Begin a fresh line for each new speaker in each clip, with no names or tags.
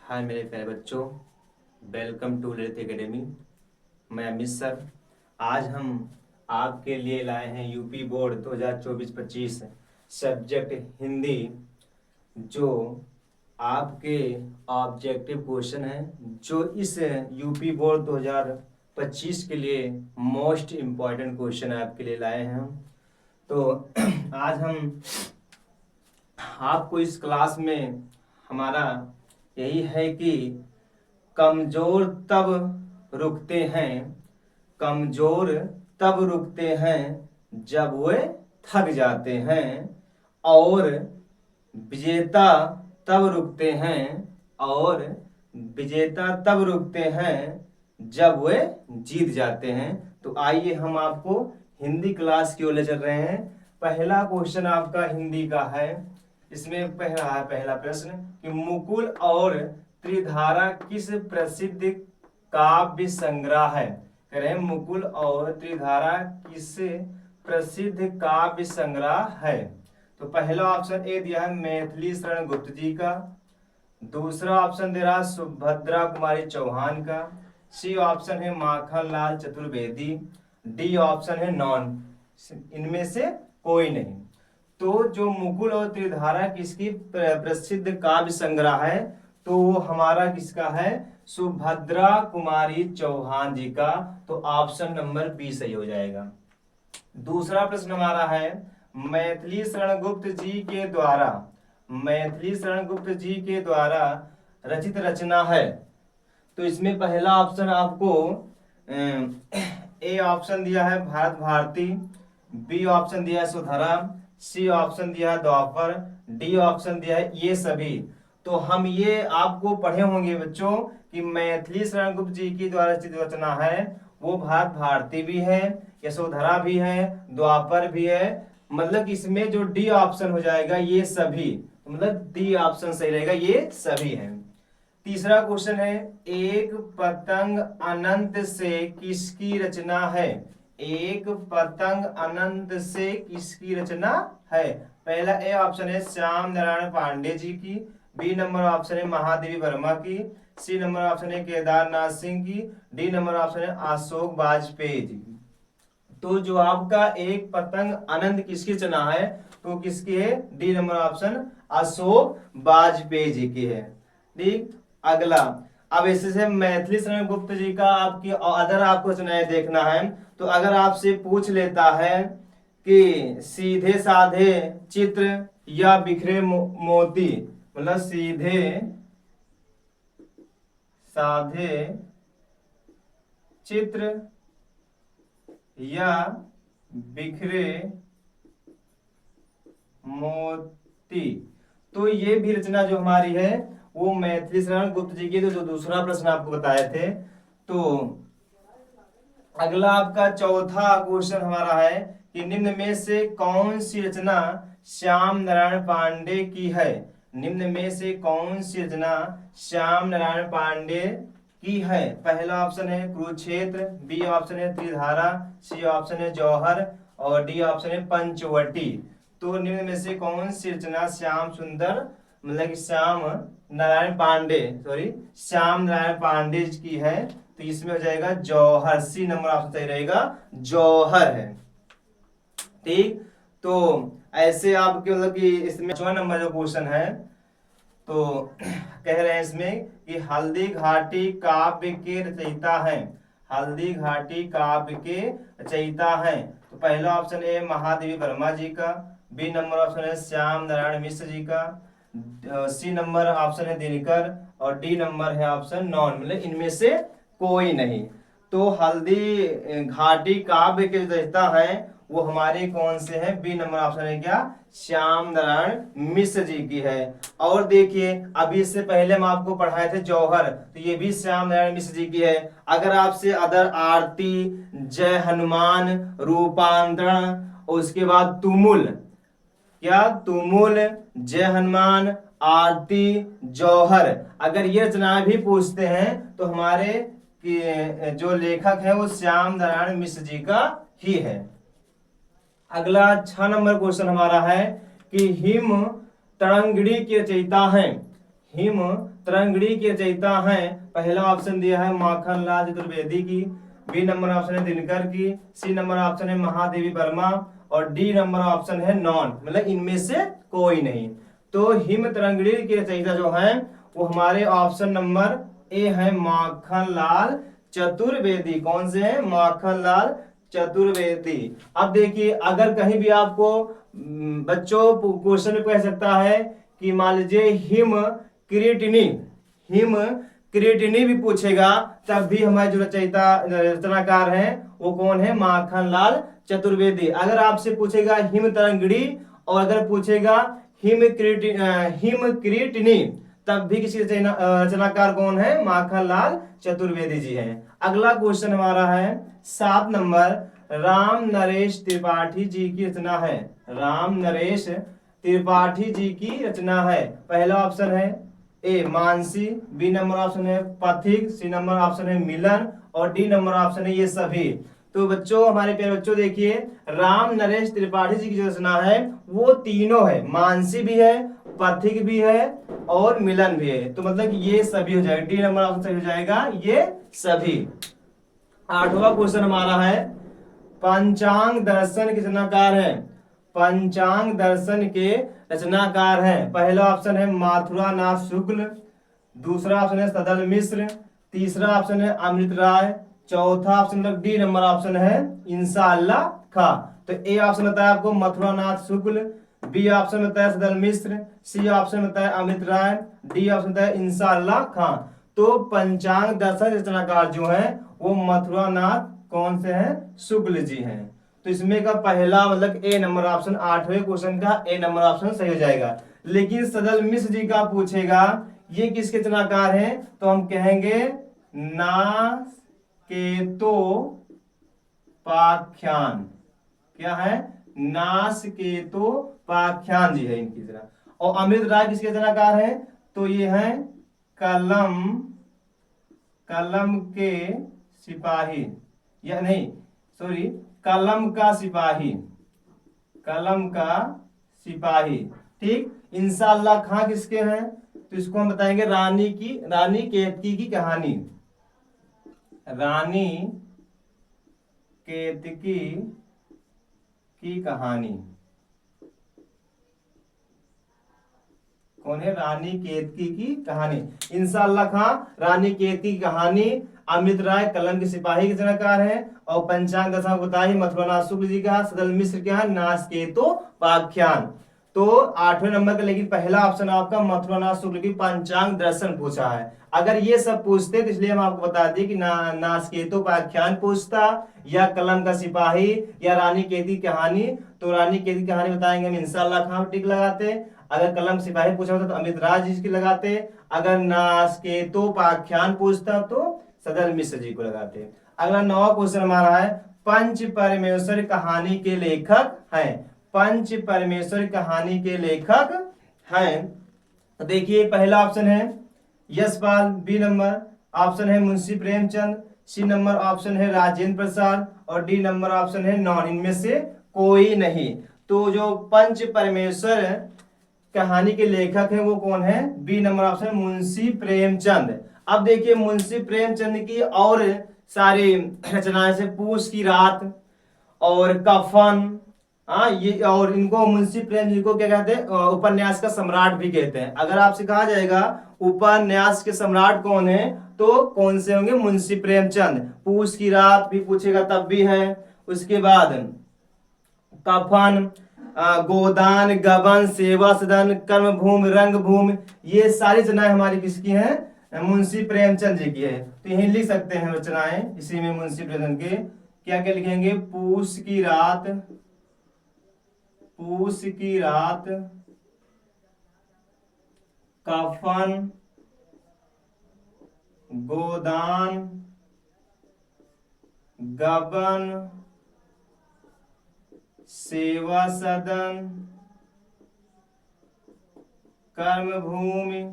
हाय मेरे प्यारे बच्चों, वेलकम टू ललित एकेडमी। मैं अमित सर। आज हम आपके लिए लाए हैं यूपी बोर्ड 2024-25 सब्जेक्ट हिंदी, जो आपके ऑब्जेक्टिव क्वेश्चन है, जो इस यूपी बोर्ड 2025 के लिए मोस्ट इम्पॉर्टेंट क्वेश्चन आपके लिए लाए हैं हम। तो आज हम आपको इस क्लास में हमारा यही है कि कमजोर तब रुकते हैं, कमजोर तब रुकते हैं जब वे थक जाते हैं, और विजेता तब रुकते हैं, और विजेता तब रुकते हैं जब वे जीत जाते हैं। तो आइए हम आपको हिंदी क्लास की ओर ले चल रहे हैं। पहला क्वेश्चन आपका हिंदी का है। इसमें पहला प्रश्न कि मुकुल और त्रिधारा किस प्रसिद्ध काव्य संग्रह है। कह रहे हैं मुकुल और त्रिधारा किस प्रसिद्ध काव्य संग्रह है। तो पहला ऑप्शन ए दिया है मैथिली शरण गुप्त जी का, दूसरा ऑप्शन दे रहा है सुभद्रा कुमारी चौहान का, सी ऑप्शन है माखन लाल चतुर्वेदी, डी ऑप्शन है नॉन, इनमें से कोई नहीं। तो जो मुकुल और त्रिधारा किसकी प्रसिद्ध काव्य संग्रह है, तो वो हमारा किसका है, सुभद्रा कुमारी चौहान जी का। तो ऑप्शन नंबर बी सही हो जाएगा। दूसरा प्रश्न हमारा है मैथिली शरण गुप्त जी के द्वारा, मैथिली शरण गुप्त जी के द्वारा रचित रचना है। तो इसमें पहला ऑप्शन आपको ए ऑप्शन दिया है भारत भारती, बी ऑप्शन दिया है सुधरा, सी ऑप्शन दिया है द्वापर, डी ऑप्शन दिया है ये सभी। तो हम ये आपको पढ़े होंगे बच्चों कि मैथिली शरण गुप्त जी की द्वारा रचित रचना है, वो भारत भारती भी है, यशोधरा भी है, द्वापर भी है। मतलब इसमें जो डी ऑप्शन हो जाएगा ये सभी, मतलब डी ऑप्शन सही रहेगा, ये सभी है। तीसरा क्वेश्चन है एक पतंग अनंत से किसकी रचना है। एक पतंग अनंत से किसकी रचना है। पहला ए ऑप्शन है श्याम नारायण पांडे जी की, बी नंबर ऑप्शन है महादेवी वर्मा की, सी नंबर ऑप्शन है केदारनाथ सिंह की, डी नंबर ऑप्शन है अशोक वाजपेयी जी की। तो जो आपका एक पतंग अनंत किसकी रचना है, तो किसकी है, D number option Ashok Vajpayee ji की है। ठीक, अगला अब इससे मैथिली शरण गुप्त जी का आपकी अदर आपको रचनाएं देखना है। तो अगर आपसे पूछ लेता है कि सीधे साधे चित्र या बिखरे मोती, मतलब सीधे साधे चित्र या बिखरे मोती, तो ये भी रचना जो हमारी है वो मैथिली शरण गुप्त जी की। तो जो दूसरा प्रश्न आपको बताए थे। तो अगला आपका चौथा क्वेश्चन हमारा है कि निम्न में से कौन सी रचना श्याम नारायण पांडे की है। निम्न में से कौन सी रचना श्याम नारायण पांडे की है। पहला ऑप्शन है कुरुक्षेत्र, बी ऑप्शन है त्रिधारा, सी ऑप्शन है जौहर, और डी ऑप्शन है पंचवटी। तो निम्न में से कौन सी रचना श्याम सुंदर, मतलब कि श्याम नारायण पांडे, श्याम नारायण पांडे की है। तो इसमें हो जाएगा जौहर, सी नंबर ऑप्शन सही रहेगा, जौहर है। ठीक, तो ऐसे आपके मतलब कि इसमें 5वां नंबर जो क्वेश्चन है, तो कह रहे हैं इसमें कि हल्दी घाटी काव्य के रचयिता हैं। हल्दी घाटी काव्य के रचयिता हैं। तो पहला ऑप्शन है महादेवी वर्मा जी का, बी नंबर ऑप्शन है श्याम नारायण मिश्र जी का, सी नंबर ऑप्शन है दिनकर, और डी नंबर है ऑप्शन नॉन, मतलब इनमें से कोई नहीं। तो हल्दी घाटी काव्य के रचयिता हैं वो हमारे कौन से हैं, बी नंबर ऑप्शन है क्या, श्याम नारायण मिश्र जी की है। और देखिए अभी इससे पहले हम आपको पढ़ाए थे जौहर, तो ये भी श्याम नारायण मिश्र जी की है। अगर आपसे अदर आरती, जय हनुमान, रूपांतरण, और उसके बाद तुमुल, क्या तुमुल, जय हनुमान, आरती, जौहर, अगर ये रचनाएं भी पूछते हैं तो हमारे जो लेखक है वो श्याम नारायण मिश्र जी का ही है। अगला 6 नंबर क्वेश्चन हमारा है कि हिम तरंगिणी के रचयिता हैं। हिम तरंगड़ी के रचयिता हैं। पहला ऑप्शन दिया है माखनलाल चतुर्वेदी की, बी नंबर ऑप्शन है दिनकर की, सी नंबर ऑप्शन है महादेवी वर्मा और डी नंबर ऑप्शन है नॉन, मतलब इनमें से कोई नहीं। तो हिम तरंगड़ी के रचयिता जो हैं वो हमारे ऑप्शन नंबर ए है माखनलाल चतुर्वेदी। कौन से हैं? माखनलाल चतुर्वेदी। अब देखिए अगर कहीं भी आपको बच्चों क्वेश्चन में कह सकता है कि मान लीजिए हिम क्रिएटिनी, हिम क्रिएटिनी भी पूछेगा तब भी हमारे जो रचयिता रचनाकार हैं वो कौन है? माखनलाल चतुर्वेदी। अगर आपसे पूछेगा हिम तरंगड़ी और अगर पूछेगा हिम क्रिएटिनी तब भी किसी रचनाकार कौन है? माखनलाल चतुर्वेदी जी हैं। अगला क्वेश्चन हमारा है 7 नंबर, राम नरेश त्रिपाठी जी की रचना है। राम नरेश त्रिपाठी जी की रचना है। पहला ऑप्शन है ए मानसी, बी नंबर ऑप्शन है पथिक, सी नंबर ऑप्शन है मिलन और डी नंबर ऑप्शन है ये सभी। तो बच्चों, हमारे प्यारे बच्चों, देखिए राम नरेश त्रिपाठी जी की जो रचना है वो तीनों है, मानसी भी है, पथिक भी है और मिलन भी है। तो मतलब ये सभी हो जाएगा, डी नंबर ऑप्शन सही हो जाएगा ये सभी। 8वां क्वेश्चन हमारा है पंचांग दर्शन के रचनाकार है। पंचांग दर्शन के रचनाकार हैं। पहला ऑप्शन है माथुरा नाथ शुक्ल, दूसरा ऑप्शन है सदल मिश्र, तीसरा ऑप्शन है अमृत राय, चौथा ऑप्शन डी नंबर ऑप्शन है इंशाअल्लाह खा। तो ए ऑप्शन होता है आपको मथुरा नाथ शुक्ल, बी ऑप्शन होता है सदल मिश्र, सी ऑप्शन होता है अमृत राय, डी ऑप्शन होता है इंशाअल्लाह खां। तो पंचांग दर्शन रचनाकार जो है वो मथुरा नाथ कौन से हैं? शुक्ल जी हैं। तो इसमें का पहला मतलब ए नंबर ऑप्शन 8वें क्वेश्चन का ए नंबर ऑप्शन सही हो जाएगा। लेकिन सदल मिश्र जी का पूछेगा ये किसके रचनाकार हैं तो हम कहेंगे नासकेतो पाख्यान। क्या है? नासकेतो पाख्यान जी है इनकी तरह। और अमृत राय किसके रचनाकार हैं तो ये हैं कलम, कलम के सिपाही, या नहीं सॉरी कलम का सिपाही, कलम का सिपाही। ठीक। इंशाअल्लाह खां किसके हैं तो इसको हम बताएंगे रानी केतकी की कहानी, रानी केतकी की कहानी। कौन है? रानी केतकी की कहानी। इंशाअल्लाह खां रानी केतकी की कहानी, अमृत राय कलम के सिपाही के रचनाकार हैं और पंचांग दशा बताई मथुरानाथ शुक्ल जी का, सदल मिश्र क्या? नासकेतो पाख्यान। तो 8वें नंबर का लेकिन पहला ऑप्शन आपका मथुरानाथ शुक्ल की पंचांग दर्शन पूछा है। अगर ये सब पूछते तो इसलिए हम आपको बता दें कि नासकेतो पाख्यान पूछता या कलम का सिपाही या रानी केतकी कहानी। तो रानी केतकी कहानी बताएंगे हम इंशाअल्लाह खां टिक लगाते। अगर कलम सिपाही पूछा होता तो अमृत राज जी की लगाते। अगर नासकेतो पाख्यान पूछता तो सदल मिश्र जी को लगाते। अगला 9वां क्वेश्चन हमारा है पंच परमेश्वर कहानी के लेखक हैं। पंच परमेश्वर कहानी के लेखक हैं। तो देखिए पहला ऑप्शन है यशपाल, बी नंबर ऑप्शन है Munshi Premchand, C number option है राजेंद्र प्रसाद और डी नंबर ऑप्शन है नॉन, इनमें से कोई नहीं। तो जो पंच परमेश्वर कहानी के लेखक हैं वो कौन है? B number option Munshi Premchand. अब देखिए मुंशी प्रेमचंद की और सारी रचनाएं से पूस की रात और कफन, हाँ ये, और इनको मुंशी प्रेमचंद को क्या कहते हैं? उपन्यास का सम्राट भी कहते हैं। अगर आपसे कहा जाएगा उपन्यास के सम्राट कौन है तो कौन से होंगे? मुंशी प्रेमचंद। पूस की रात भी पूछेगा तब भी है। उसके बाद कफन, गोदान, गबन, सेवा सदन, कर्म भूमि, रंग भूमि, ये सारी रचनाएं हमारी किसकी हैं? मुंशी प्रेमचंद जी की है। तो यही लिख सकते हैं रचनाएं इसी में मुंशी प्रेमचंद के। क्या क्या लिखेंगे? पूस की रात, पूस की रात, कफन, गोदान, गबन, सेवा सदन, कर्म भूमि,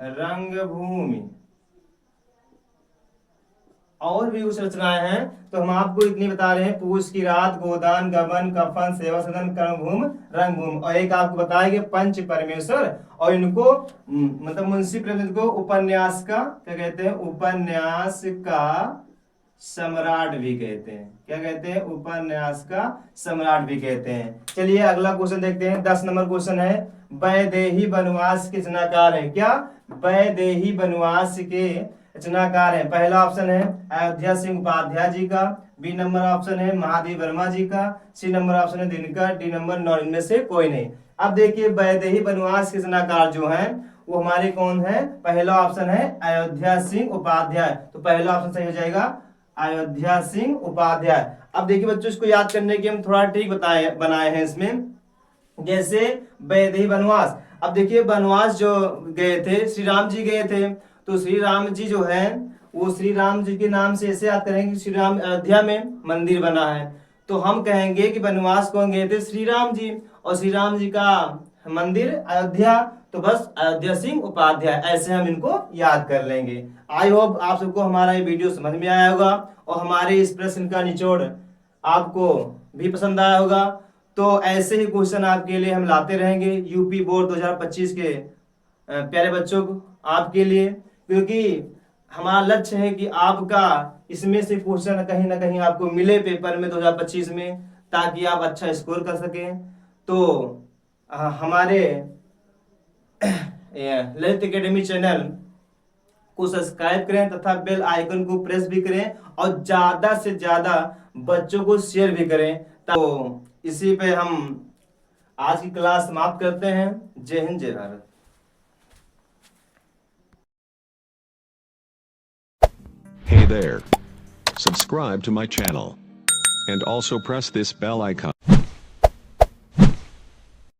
रंग भूमि। और भी कुछ रचनाएं हैं, तो हम आपको इतनी बता रहे हैं। पूस की रात, गोदान, गबन, कफन, सेवा सदन, कर्मभूम, रंगभूम, और एक आपको बताया कि पंच परमेश्वर, और इनको मतलब मुंशी प्रेमचंद को उपन्यास का क्या कहते हैं, उपन्यास का सम्राट भी कहते हैं। क्या कहते हैं, उपन्यास का सम्राट भी कहते हैं। चलिए अगला क्वेश्चन देखते हैं। 10 नंबर क्वेश्चन है, वैदेही वनवास के रचनाकार है। क्या, वैदेही वनवास के रचनाकार है। पहला ऑप्शन है अयोध्या सिंह उपाध्याय जी का, बी नंबर ऑप्शन है महादेव वर्मा जी का, सी नंबर ऑप्शन है दिनकर, डी नंबर 9, इनमें से कोई नहीं। अब देखिए वैदेही वनवास के रचनाकार जो हैं वो हमारे कौन है। पहला ऑप्शन है अयोध्या सिंह उपाध्याय, तो पहला ऑप्शन सही हो जाएगा अयोध्या सिंह उपाध्याय। अब देखिए बच्चों, इसको याद करने के हम थोड़ा ट्रिक बनाए हैं इसमें। जैसे वैदेही वनवास, अब देखिए वनवास जो गए थे श्री राम जी गए थे, तो श्री राम जी जो है वो श्री राम जी के नाम से ऐसे याद करेंगे कि श्री राम अयोध्या में मंदिर बना है, तो हम कहेंगे कि वनवास कौन गए थे, श्री राम जी, और श्री राम जी का मंदिर अयोध्या, तो बस अयोध्या सिंह उपाध्याय, ऐसे हम इनको याद कर लेंगे। आई होप आप सबको हमारा ये वीडियो समझ में आया होगा और हमारे इस प्रश्न का निचोड़ आपको भी पसंद आया होगा। तो ऐसे ही क्वेश्चन आपके लिए हम लाते रहेंगे यूपी बोर्ड 2025 के प्यारे बच्चों को आपके लिए, क्योंकि हमारा लक्ष्य है कि आपका इसमें से क्वेश्चन कहीं ना कहीं आपको मिले पेपर में 2025 में, ताकि आप अच्छा स्कोर कर सकें। तो हमारे ललित एकेडमी चैनल को सब्सक्राइब करें तथा बेल आइकन को प्रेस भी करें और ज्यादा से ज्यादा बच्चों को शेयर भी करें। तो इसी पे हम आज की क्लास समाप्त करते हैं। जय हिंद, जय Bharat.
Hey there. Subscribe to my channel. And also press this bell icon.